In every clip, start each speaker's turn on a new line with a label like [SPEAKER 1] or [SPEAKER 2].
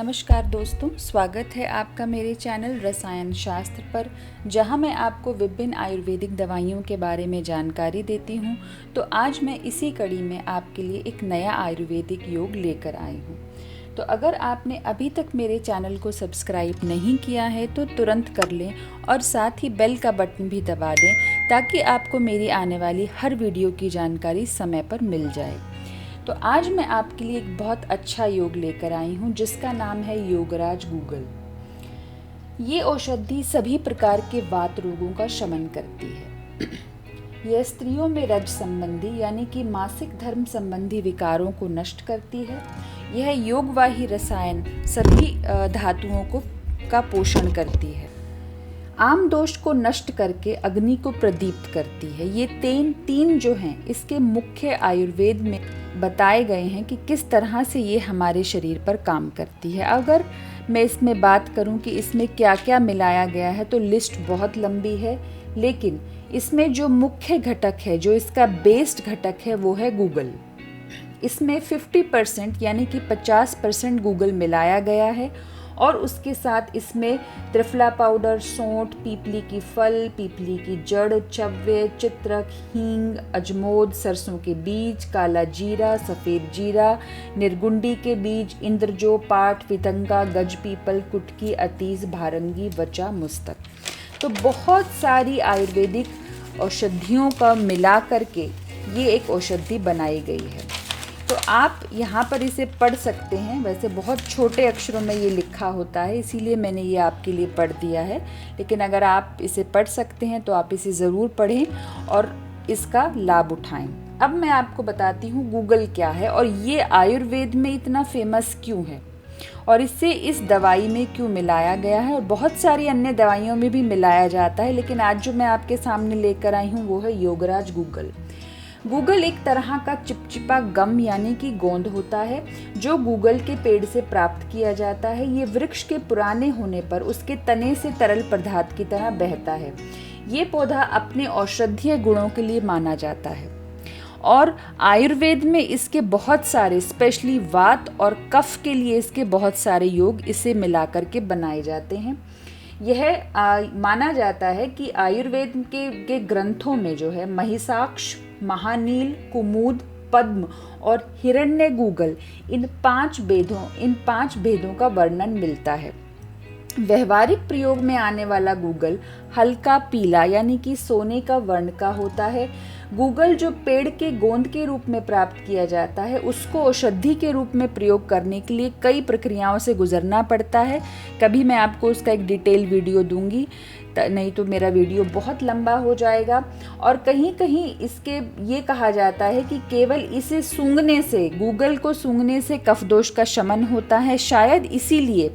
[SPEAKER 1] नमस्कार दोस्तों, स्वागत है आपका मेरे चैनल रसायन शास्त्र पर, जहां मैं आपको विभिन्न आयुर्वेदिक दवाइयों के बारे में जानकारी देती हूं। तो आज मैं इसी कड़ी में आपके लिए एक नया आयुर्वेदिक योग लेकर आई हूं। तो अगर आपने अभी तक मेरे चैनल को सब्सक्राइब नहीं किया है तो तुरंत कर लें और साथ ही बेल का बटन भी दबा दें ताकि आपको मेरी आने वाली हर वीडियो की जानकारी समय पर मिल जाए। तो आज मैं आपके लिए एक बहुत अच्छा योग लेकर आई हूँ जिसका नाम है योगराज गूगल। ये औषधि सभी प्रकार के वात रोगों का शमन करती है। यह स्त्रियों में रज संबंधी यानी कि मासिक धर्म संबंधी विकारों को नष्ट करती है। यह योगवाही रसायन सभी धातुओं का पोषण करती है। आम दोष को नष्ट करके अग्नि को प्रदीप्त करती है। ये तीन जो हैं इसके मुख्य आयुर्वेद में बताए गए हैं कि किस तरह से ये हमारे शरीर पर काम करती है। अगर मैं इसमें बात करूं कि इसमें क्या क्या मिलाया गया है तो लिस्ट बहुत लंबी है, लेकिन इसमें जो मुख्य घटक है, जो इसका बेस्ड घटक है, वो है गूगल। इसमें 50% यानी कि 50% गूगल मिलाया गया है और उसके साथ इसमें त्रिफला पाउडर, सौंठ, पीपली की फल, पीपली की जड़, चव्य, चित्रक, हींग, अजमोद, सरसों के बीज, काला जीरा, सफ़ेद जीरा, निर्गुंडी के बीज, इंद्रजो, पाट, वितंगा, गज पीपल, कुटकी, अतीस, भारंगी, वचा, मुस्तक। तो बहुत सारी आयुर्वेदिक औषधियों का मिला करके ये एक औषधि बनाई गई है। तो आप यहाँ पर इसे पढ़ सकते हैं। वैसे बहुत छोटे अक्षरों में ये लिखा होता है, इसीलिए मैंने ये आपके लिए पढ़ दिया है, लेकिन अगर आप इसे पढ़ सकते हैं तो आप इसे ज़रूर पढ़ें और इसका लाभ उठाएं। अब मैं आपको बताती हूँ गूगल क्या है और ये आयुर्वेद में इतना फेमस क्यों है और इसे इस दवाई में क्यों मिलाया गया है। और बहुत सारी अन्य दवाइयों में भी मिलाया जाता है, लेकिन आज जो मैं आपके सामने लेकर आई हूँ वो है योगराज गूगल। गूगल एक तरह का चिपचिपा गम यानी कि गोंद होता है जो गूगल के पेड़ से प्राप्त किया जाता है। ये वृक्ष के पुराने होने पर उसके तने से तरल पदार्थ की तरह बहता है। ये पौधा अपने औषधीय गुणों के लिए माना जाता है और आयुर्वेद में इसके बहुत सारे, स्पेशली वात और कफ के लिए इसके बहुत सारे योग इसे मिलाकर के बनाए जाते हैं। यह माना जाता है कि आयुर्वेद के ग्रंथों में जो है महिषाक्ष, महानील, कुमुद, पद्म और हिरण्य गूगल, इन पांच भेदों का वर्णन मिलता है। व्यवहारिक प्रयोग में आने वाला गूगल हल्का पीला यानी कि सोने का वर्ण का होता है। गूगल जो पेड़ के गोंद के रूप में प्राप्त किया जाता है उसको औषधि के रूप में प्रयोग करने के लिए कई प्रक्रियाओं से गुजरना पड़ता है। कभी मैं आपको उसका एक डिटेल वीडियो दूंगी, नहीं तो मेरा वीडियो बहुत लंबा हो जाएगा। और कहीं कहीं इसके ये कहा जाता है कि केवल इसे सूंघने से, गूगल को सूंघने से कफ दोष का शमन होता है। शायद इसीलिए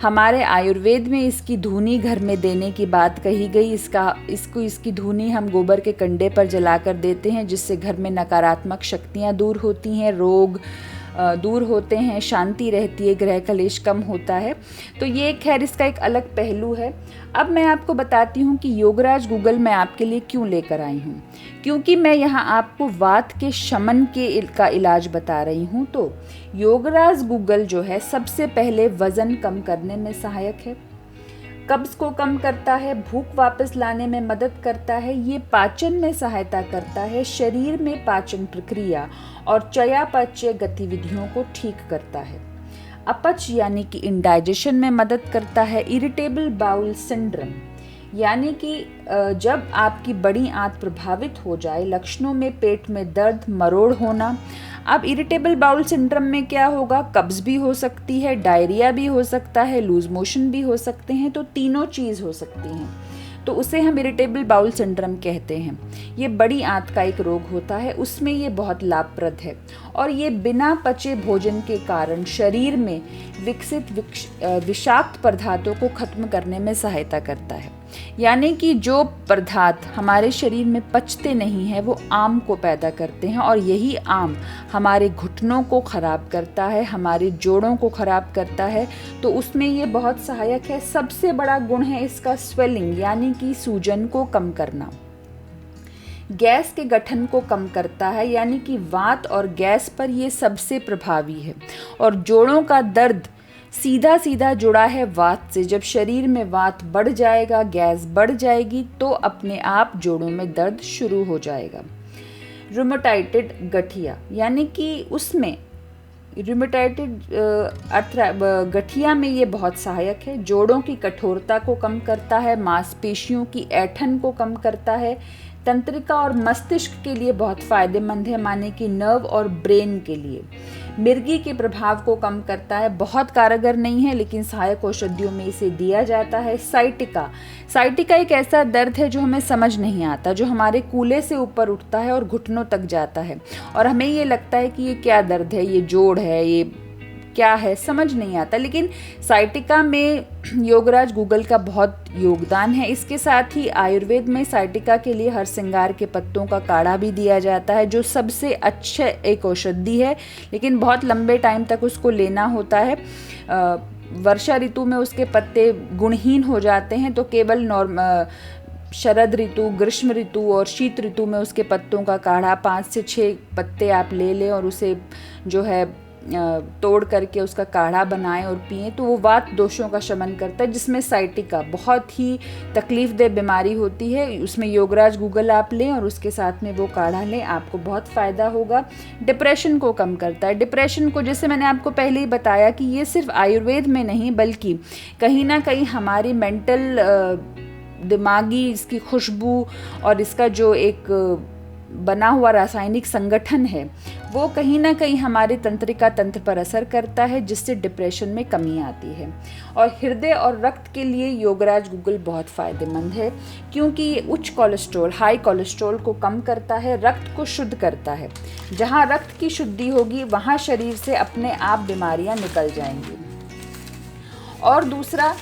[SPEAKER 1] हमारे आयुर्वेद में इसकी धूनी घर में देने की बात कही गई। इसकी धूनी हम गोबर के कंडे पर जलाकर देते हैं, जिससे घर में नकारात्मक शक्तियाँ दूर होती हैं, रोग दूर होते हैं, शांति रहती है, ग्रह कलेश कम होता है। तो ये खैर इसका एक अलग पहलू है। अब मैं आपको बताती हूँ कि योगराज गूगल मैं आपके लिए क्यों लेकर आई हूँ। क्योंकि मैं यहाँ आपको वात के शमन का इलाज बता रही हूँ। तो योगराज गूगल जो है सबसे पहले वजन कम करने में सहायक है, कब्ज को कम करता है, भूख वापस लाने में मदद करता है, ये पाचन में सहायता करता है, शरीर में पाचन प्रक्रिया और चयापचय गतिविधियों को ठीक करता है, अपच यानी कि इंडाइजेशन में मदद करता है, इरिटेबल बाउल सिंड्रोम यानी कि जब आपकी बड़ी आंत प्रभावित हो जाए, लक्षणों में पेट में दर्द, मरोड़ होना। अब इरिटेबल बाउल सिंड्रोम में क्या होगा, कब्ज भी हो सकती है, डायरिया भी हो सकता है, लूज मोशन भी हो सकते हैं, तो तीनों चीज़ हो सकती हैं, तो उसे हम इरिटेबल बाउल सिंड्रोम कहते हैं। ये बड़ी आंत का एक रोग होता है, उसमें ये बहुत लाभप्रद है और ये बिना पचे भोजन के कारण शरीर में विकसित विषाक्त पदार्थों को खत्म करने में सहायता करता है। यानी कि जो पदार्थ हमारे शरीर में पचते नहीं हैं वो आम को पैदा करते हैं और यही आम हमारे घुटनों को खराब करता है, हमारे जोड़ों को खराब करता है, तो उसमें ये बहुत सहायक है। सबसे बड़ा गुण है इसका स्वेलिंग यानी कि सूजन को कम करना, गैस के गठन को कम करता है यानी कि वात और गैस पर ये सबसे प्रभावी है और जोड़ों का दर्द सीधा सीधा जुड़ा है वात से। जब शरीर में वात बढ़ जाएगा, गैस बढ़ जाएगी, तो अपने आप जोड़ों में दर्द शुरू हो जाएगा। रूमेटाइड गठिया, यानी कि उसमें रूमेटाइड गठिया में ये बहुत सहायक है। जोड़ों की कठोरता को कम करता है, मांसपेशियों की ऐंठन को कम करता है, तंत्रिका और मस्तिष्क के लिए बहुत फायदेमंद है, माने कि नर्व और ब्रेन के लिए। मिर्गी के प्रभाव को कम करता है, बहुत कारगर नहीं है लेकिन सहायक औषधियों में इसे दिया जाता है। साइटिका एक ऐसा दर्द है जो हमें समझ नहीं आता, जो हमारे कूल्हे से ऊपर उठता है और घुटनों तक जाता है, और हमें ये लगता है कि ये क्या दर्द है, ये जोड़ है, ये क्या है, समझ नहीं आता। लेकिन साइटिका में योगराज गूगल का बहुत योगदान है। इसके साथ ही आयुर्वेद में साइटिका के लिए हरसिंगार के पत्तों का काढ़ा भी दिया जाता है, जो सबसे अच्छा एक औषधि है, लेकिन बहुत लंबे टाइम तक उसको लेना होता है। वर्षा ऋतु में उसके पत्ते गुणहीन हो जाते हैं, तो केवल शरद ऋतु, ग्रीष्म ऋतु और शीत ऋतु में उसके पत्तों का काढ़ा 5 से 6 पत्ते आप ले लें और उसे जो है तोड़ करके उसका काढ़ा बनाएं और पिएं, तो वो वात दोषों का शमन करता है, जिसमें साइटिका बहुत ही तकलीफदेह बीमारी होती है। उसमें योगराज गूगल आप लें और उसके साथ में वो काढ़ा लें, आपको बहुत फ़ायदा होगा। डिप्रेशन को कम करता है। डिप्रेशन को, जैसे मैंने आपको पहले ही बताया कि ये सिर्फ आयुर्वेद में नहीं बल्कि कहीं ना कहीं हमारी मेंटल दिमागी इसकी खुशबू और इसका जो एक बना हुआ रासायनिक संगठन है, वो कहीं ना कहीं हमारे तंत्रिका तंत्र पर असर करता है, जिससे डिप्रेशन में कमी आती है। और हृदय और रक्त के लिए योगराज गूगल बहुत फ़ायदेमंद है, क्योंकि ये उच्च कोलेस्ट्रॉल, हाई कोलेस्ट्रॉल को कम करता है, रक्त को शुद्ध करता है। जहाँ रक्त की शुद्धि होगी वहाँ शरीर से अपने आप बीमारियाँ निकल जाएंगी। और दूसरा,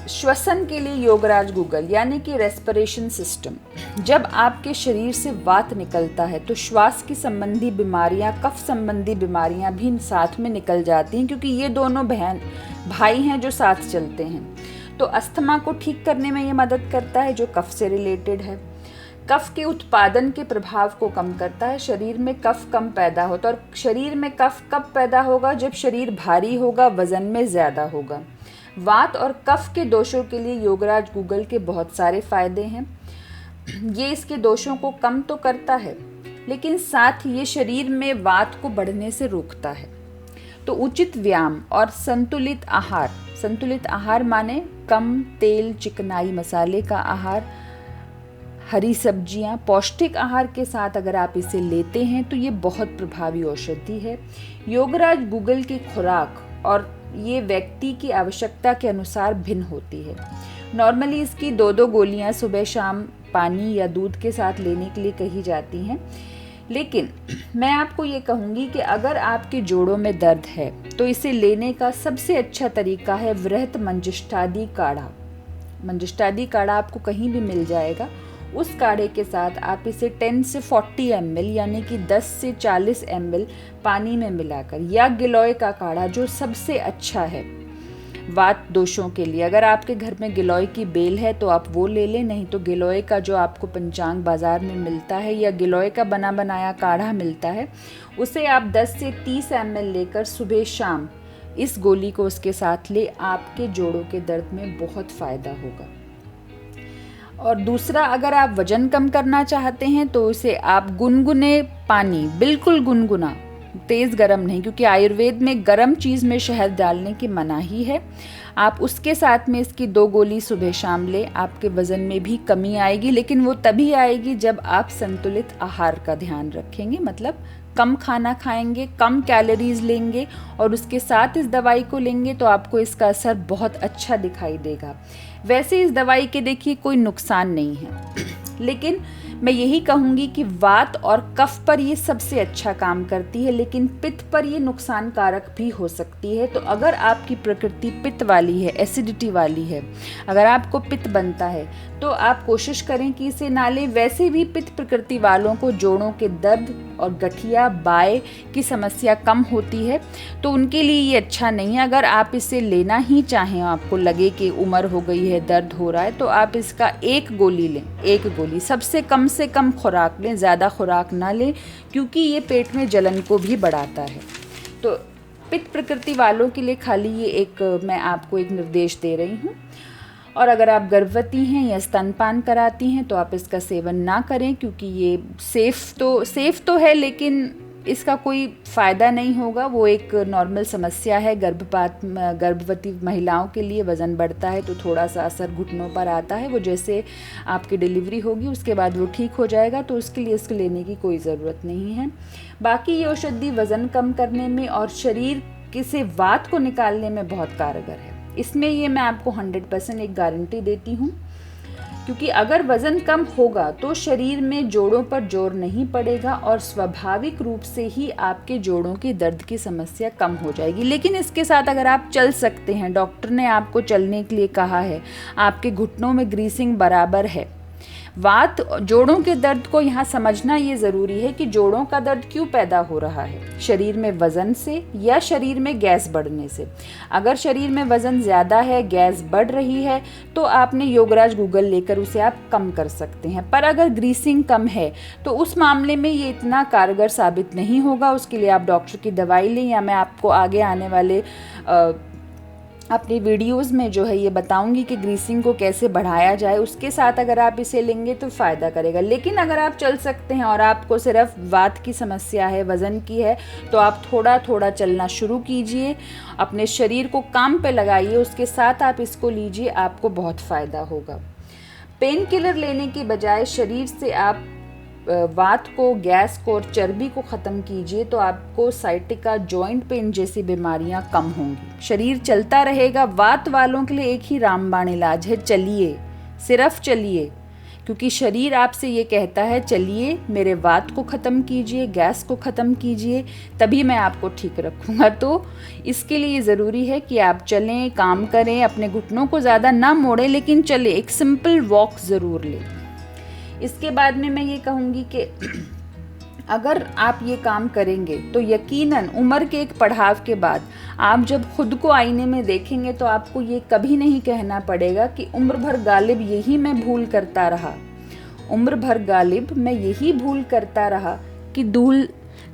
[SPEAKER 1] श्वसन के लिए योगराज गूगल, यानी कि रेस्पिरेशन सिस्टम। जब आपके शरीर से वात निकलता है तो श्वास की संबंधी बीमारियां, कफ संबंधी बीमारियां भी साथ में निकल जाती हैं, क्योंकि ये दोनों बहन भाई हैं जो साथ चलते हैं। तो अस्थमा को ठीक करने में ये मदद करता है, जो कफ से रिलेटेड है। कफ के उत्पादन के प्रभाव को कम करता है। शरीर में कफ कम पैदा होता है, और शरीर में कफ कब पैदा होगा? जब शरीर भारी होगा, वजन में ज़्यादा होगा। वात और कफ के दोषों के लिए योगराज गूगल के बहुत सारे फायदे हैं। ये इसके दोषों को कम तो करता है, लेकिन साथ ही ये शरीर में वात को बढ़ने से रोकता है। तो उचित व्यायाम और संतुलित आहार माने कम तेल, चिकनाई, मसाले का आहार, हरी सब्जियां, पौष्टिक आहार के साथ अगर आप इसे लेते हैं तो ये बहुत प्रभावी औषधि है। योगराज गूगल की खुराक और ये व्यक्ति की आवश्यकता के अनुसार भिन्न होती है। नॉर्मली इसकी 2-2 गोलियां सुबह शाम पानी या दूध के साथ लेने के लिए कही जाती हैं, लेकिन मैं आपको ये कहूँगी कि अगर आपके जोड़ों में दर्द है तो इसे लेने का सबसे अच्छा तरीका है वृहत मंजिष्ठादि काढ़ा। मंजिष्ठादि काढ़ा आपको कहीं भी मिल जाएगा। उस काढ़े के साथ आप इसे 10 से 40 ml यानी कि 10 से 40 ml पानी में मिलाकर, या गिलोय का काढ़ा जो सबसे अच्छा है वात दोषों के लिए। अगर आपके घर में गिलोय की बेल है तो आप वो ले लें, नहीं तो गिलोय का जो आपको पंचांग बाज़ार में मिलता है या गिलोय का बना बनाया काढ़ा मिलता है, उसे आप 10 से 30 ml लेकर सुबह शाम इस गोली को उसके साथ ले, आपके जोड़ों के दर्द में बहुत फ़ायदा होगा। और दूसरा, अगर आप वज़न कम करना चाहते हैं तो इसे आप गुनगुने पानी, बिल्कुल गुनगुना, तेज़ गरम नहीं, क्योंकि आयुर्वेद में गरम चीज़ में शहद डालने की मनाही है। आप उसके साथ में इसकी 2 गोली सुबह शाम लें, आपके वज़न में भी कमी आएगी, लेकिन वो तभी आएगी जब आप संतुलित आहार का ध्यान रखेंगे, मतलब कम खाना खाएंगे, कम कैलोरीज लेंगे और उसके साथ इस दवाई को लेंगे तो आपको इसका असर बहुत अच्छा दिखाई देगा। वैसे इस दवाई के देखिए कोई नुकसान नहीं है, लेकिन मैं यही कहूँगी कि वात और कफ पर ये सबसे अच्छा काम करती है, लेकिन पित्त पर ये नुकसान कारक भी हो सकती है। तो अगर आपकी प्रकृति पित्त वाली है, एसिडिटी वाली है, अगर आपको पित्त बनता है तो आप कोशिश करें कि इसे ना लें। वैसे भी पित्त प्रकृति वालों को जोड़ों के दर्द और गठिया, बाय की समस्या कम होती है, तो उनके लिए ये अच्छा नहीं है। अगर आप इसे लेना ही चाहें, आपको लगे कि उम्र हो गई है, दर्द हो रहा है, तो आप इसका 1 गोली लें, 1 गोली। सबसे कम खुराक लें, ज़्यादा खुराक ना लें, क्योंकि ये पेट में जलन को भी बढ़ाता है। तो पित्त प्रकृति वालों के लिए खाली ये एक मैं आपको एक निर्देश दे रही हूँ। और अगर आप गर्भवती हैं या स्तनपान कराती हैं तो आप इसका सेवन ना करें, क्योंकि ये सेफ़ तो है लेकिन इसका कोई फ़ायदा नहीं होगा। वो एक नॉर्मल समस्या है। गर्भवती महिलाओं के लिए वज़न बढ़ता है तो थोड़ा सा असर घुटनों पर आता है। वो जैसे आपकी डिलीवरी होगी उसके बाद वो ठीक हो जाएगा, तो उसके लिए इसको लेने की कोई ज़रूरत नहीं है। बाकी ये औषधि वज़न कम करने में और शरीर से वात को निकालने में बहुत कारगर है। इसमें ये मैं आपको 100% एक गारंटी देती हूँ, क्योंकि अगर वज़न कम होगा तो शरीर में जोड़ों पर जोर नहीं पड़ेगा और स्वाभाविक रूप से ही आपके जोड़ों की दर्द की समस्या कम हो जाएगी। लेकिन इसके साथ अगर आप चल सकते हैं, डॉक्टर ने आपको चलने के लिए कहा है, आपके घुटनों में ग्रीसिंग बराबर है, वात जोड़ों के दर्द को यहाँ समझना ये ज़रूरी है कि जोड़ों का दर्द क्यों पैदा हो रहा है, शरीर में वज़न से या शरीर में गैस बढ़ने से। अगर शरीर में वज़न ज़्यादा है, गैस बढ़ रही है, तो आपने योगराज गूगल लेकर उसे आप कम कर सकते हैं। पर अगर ग्रीसिंग कम है तो उस मामले में ये इतना कारगर साबित नहीं होगा। उसके लिए आप डॉक्टर की दवाई लें, या मैं आपको आगे आने वाले अपनी वीडियोस में जो है ये बताऊंगी कि ग्रीसिंग को कैसे बढ़ाया जाए। उसके साथ अगर आप इसे लेंगे तो फ़ायदा करेगा। लेकिन अगर आप चल सकते हैं और आपको सिर्फ वात की समस्या है, वज़न की है, तो आप थोड़ा थोड़ा चलना शुरू कीजिए, अपने शरीर को काम पे लगाइए, उसके साथ आप इसको लीजिए, आपको बहुत फ़ायदा होगा। पेन किलर लेने की बजाय शरीर से आप वात को, गैस को और चर्बी को ख़त्म कीजिए, तो आपको साइटिका, जॉइंट पेन जैसी बीमारियां कम होंगी। शरीर चलता रहेगा। वात वालों के लिए एक ही रामबाण इलाज है, चलिए, सिर्फ चलिए, क्योंकि शरीर आपसे ये कहता है चलिए, मेरे वात को ख़त्म कीजिए, गैस को ख़त्म कीजिए, तभी मैं आपको ठीक रखूँगा। तो इसके लिए ज़रूरी है कि आप चलें, काम करें, अपने घुटनों को ज़्यादा ना मोड़ें, लेकिन चलें, एक सिंपल वॉक ज़रूर लें। इसके बाद में मैं ये कहूँगी कि अगर आप ये काम करेंगे तो यकीनन उम्र के एक पड़ाव के बाद आप जब खुद को आईने में देखेंगे तो आपको ये कभी नहीं कहना पड़ेगा कि उम्र भर गालिब यही मैं भूल करता रहा, उम्र भर गालिब मैं यही भूल करता रहा कि धूल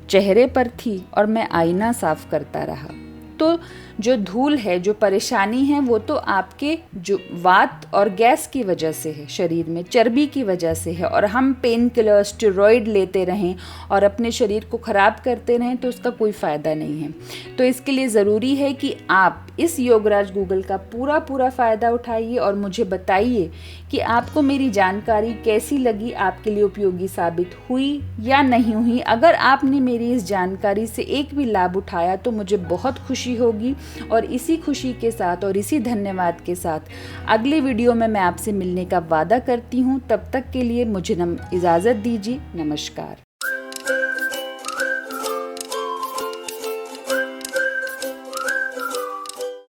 [SPEAKER 1] चेहरे पर थी और मैं आईना साफ करता रहा। तो जो धूल है, जो परेशानी है, वो तो आपके जो वात और गैस की वजह से है, शरीर में चर्बी की वजह से है। और हम पेन किलर, स्टेरॉइड लेते रहें और अपने शरीर को ख़राब करते रहें तो उसका कोई फ़ायदा नहीं है। तो इसके लिए ज़रूरी है कि आप इस योगराज गूगल का पूरा फ़ायदा उठाइए और मुझे बताइए कि आपको मेरी जानकारी कैसी लगी, आपके लिए उपयोगी साबित हुई या नहीं हुई। अगर आपने मेरी इस जानकारी से एक भी लाभ उठाया तो मुझे बहुत खुशी होगी। और इसी खुशी के साथ और इसी धन्यवाद के साथ अगले वीडियो में मैं आपसे मिलने का वादा करती हूँ। तब तक के लिए मुझे इजाज़त दीजिए। नमस्कार।